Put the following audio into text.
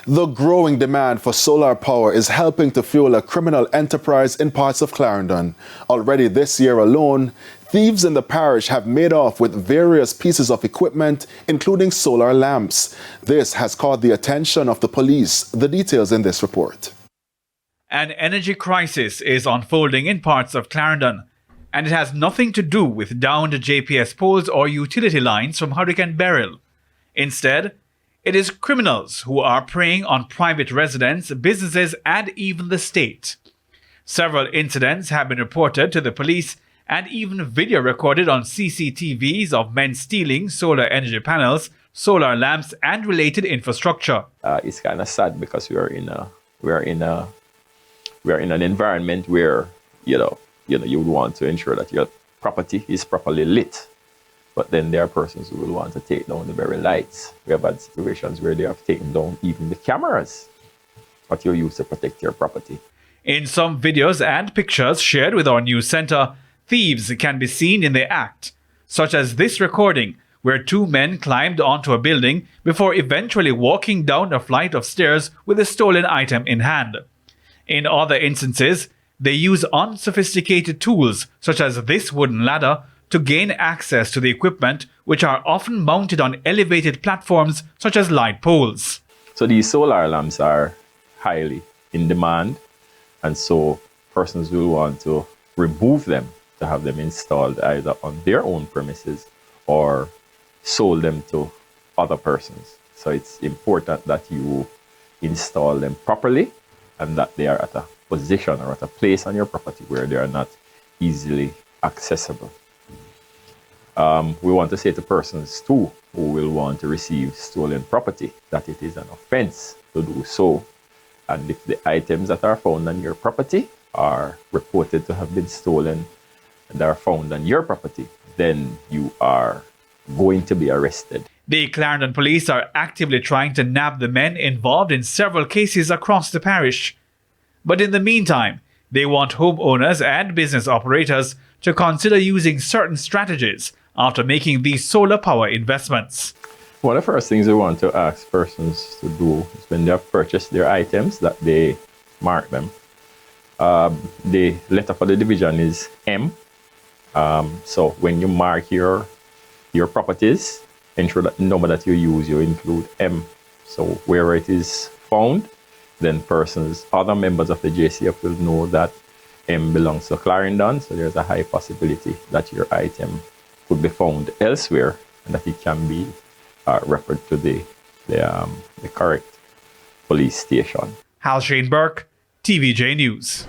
The growing demand for solar power is helping to fuel a criminal enterprise in parts of Clarendon. Already this year alone, thieves in the parish have made off with various pieces of equipment, including solar lamps. This has caught the attention of the police. The details in this report. An energy crisis is unfolding in parts of Clarendon, and it has nothing to do with downed JPS poles or utility lines from Hurricane Beryl. Instead, it is criminals who are preying on private residents, businesses, and even the state. Several incidents have been reported to the police and even video recorded on CCTVs of men stealing solar energy panels, solar lamps, and related infrastructure. It's kind of sad because we are in an environment where you would want to ensure that your property is properly lit. But then there are persons who will want to take down the very lights. We have had situations where they have taken down even the cameras that you use to protect your property. In some videos and pictures shared with our news center, thieves can be seen in the act, such as this recording where two men climbed onto a building before eventually walking down a flight of stairs with a stolen item in hand. In other instances, they use unsophisticated tools such as this wooden ladder to gain access to the equipment, which are often mounted on elevated platforms such as light poles. So these solar lamps are highly in demand, and so persons will want to remove them to have them installed either on their own premises or sold them to other persons. So it's important that you install them properly and that they are at a position or at a place on your property where they are not easily accessible. We want to say to persons too who will want to receive stolen property that it is an offense to do so. And if the items that are found on your property are reported to have been stolen and are found on your property, then you are going to be arrested. The Clarendon police are actively trying to nab the men involved in several cases across the parish. But in the meantime, they want homeowners and business operators to consider using certain strategies after making these solar power investments. One of the first things we want to ask persons to do is when they have purchased their items that they mark them. The letter for the division is M. So when you mark your properties, ensure that the number that you use, you include M. So wherever it is found, then other members of the JCF will know that M belongs to Clarendon. So there's a high possibility that your item could be found elsewhere and that it can be referred to the correct police station. Hal Shane Burke, TVJ News.